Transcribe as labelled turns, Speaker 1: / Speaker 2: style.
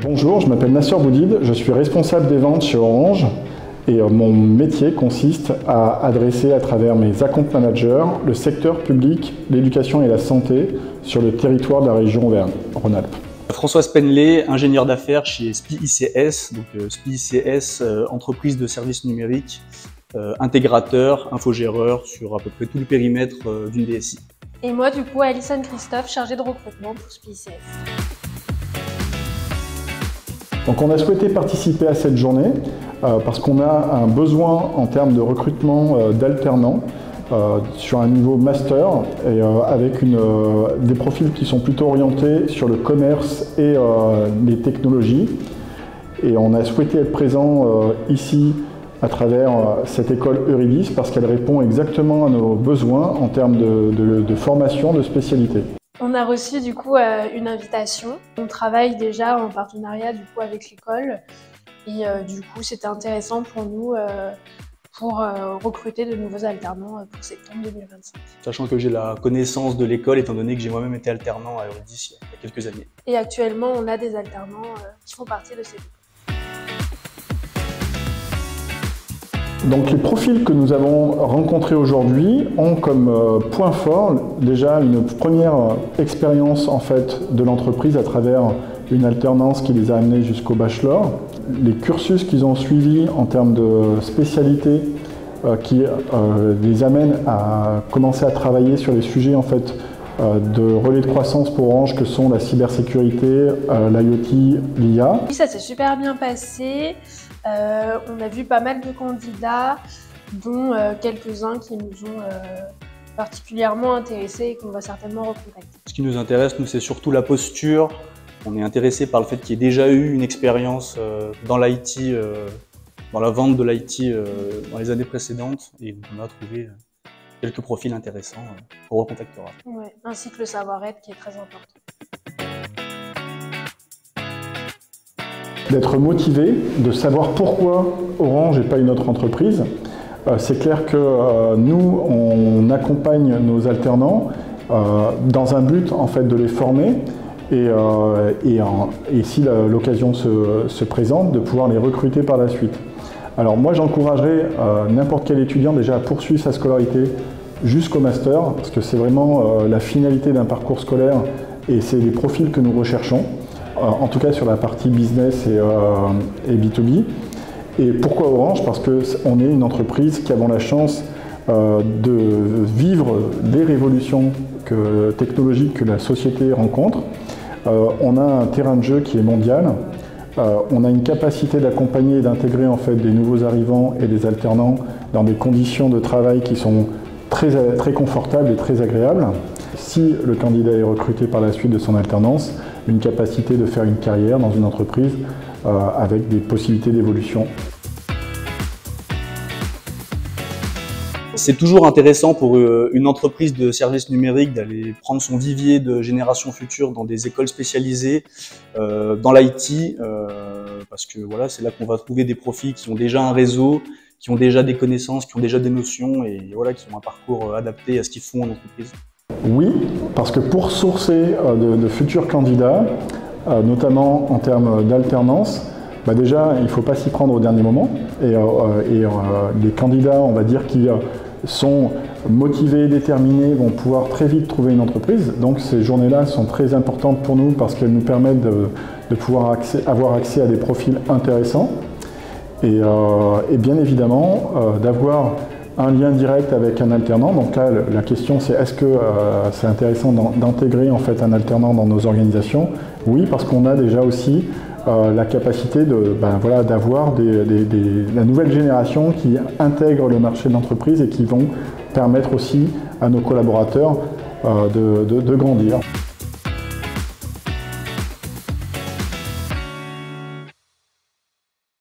Speaker 1: Bonjour, je m'appelle Nasser Boudid, je suis responsable des ventes chez Orange et mon métier consiste à adresser à travers mes account managers le secteur public, l'éducation et la santé sur le territoire de la région Auvergne-Rhône-Alpes.
Speaker 2: François Spenley, ingénieur d'affaires chez SPI ICS, donc SPI ICS, entreprise de services numériques, intégrateur, infogéreur sur à peu près tout le périmètre d'une DSI.
Speaker 3: Et moi du coup Alison Christophe, chargée de recrutement pour SPI ICS.
Speaker 1: Donc on a souhaité participer à cette journée parce qu'on a un besoin en termes de recrutement d'alternants sur un niveau master et avec des profils qui sont plutôt orientés sur le commerce et les technologies. Et on a souhaité être présent ici à travers cette école Euridis parce qu'elle répond exactement à nos besoins en termes de formation, de spécialité.
Speaker 3: On a reçu du coup une invitation. On travaille déjà en partenariat du coup avec l'école et du coup c'était intéressant pour nous pour recruter de nouveaux alternants pour septembre 2025.
Speaker 2: Sachant que j'ai la connaissance de l'école étant donné que j'ai moi-même été alternant à Euridis il y a quelques années.
Speaker 3: Et actuellement on a des alternants qui font partie de cette école.
Speaker 1: Donc les profils que nous avons rencontrés aujourd'hui ont comme point fort déjà une première expérience en fait de l'entreprise à travers une alternance qui les a amenés jusqu'au bachelor. Les cursus qu'ils ont suivis en termes de spécialité qui les amènent à commencer à travailler sur les sujets en fait de relais de croissance pour Orange que sont la cybersécurité, l'IoT, l'IA.
Speaker 3: Oui, ça s'est super bien passé. On a vu pas mal de candidats, dont quelques-uns qui nous ont particulièrement intéressés et qu'on va certainement recontacter.
Speaker 2: Ce qui nous intéresse, nous, c'est surtout la posture. On est intéressé par le fait qu'il y ait déjà eu une expérience dans l'IT, dans la vente de l'IT dans les années précédentes, et on a trouvé quelques profils intéressants qu'on recontactera.
Speaker 3: Ouais, ainsi que le savoir-être qui est très important.
Speaker 1: D'être motivé, de savoir pourquoi Orange et pas une autre entreprise. C'est clair que nous, on accompagne nos alternants dans un but en fait de les former et si l'occasion se présente, de pouvoir les recruter par la suite. Alors moi, j'encouragerais n'importe quel étudiant déjà à poursuivre sa scolarité jusqu'au master, parce que c'est vraiment la finalité d'un parcours scolaire et c'est les profils que nous recherchons. En tout cas sur la partie business et B2B. Et pourquoi Orange? Parce qu'on est une entreprise qui avons la chance de vivre des révolutions technologiques que la société rencontre. On a un terrain de jeu qui est mondial. On a une capacité d'accompagner et d'intégrer en fait des nouveaux arrivants et des alternants dans des conditions de travail qui sont très confortables et très agréables. Si le candidat est recruté par la suite de son alternance, une capacité de faire une carrière dans une entreprise avec des possibilités d'évolution.
Speaker 2: C'est toujours intéressant pour une entreprise de services numériques d'aller prendre son vivier de génération future dans des écoles spécialisées dans l'IT, parce que voilà, c'est là qu'on va trouver des profils qui ont déjà un réseau, qui ont déjà des connaissances, qui ont déjà des notions et voilà, qui ont un parcours adapté à ce qu'ils font en entreprise.
Speaker 1: Oui, parce que pour sourcer de futurs candidats, notamment en termes d'alternance, déjà il ne faut pas s'y prendre au dernier moment. Et les candidats, on va dire, qui sont motivés, déterminés, vont pouvoir très vite trouver une entreprise. Donc ces journées-là sont très importantes pour nous parce qu'elles nous permettent de pouvoir avoir accès à des profils intéressants et bien évidemment d'avoir un lien direct avec un alternant. Donc là, la question c'est est-ce que c'est intéressant d'intégrer en fait un alternant dans nos organisations? Oui, parce qu'on a déjà aussi la capacité d'avoir la nouvelle génération qui intègre le marché de l'entreprise et qui vont permettre aussi à nos collaborateurs de grandir.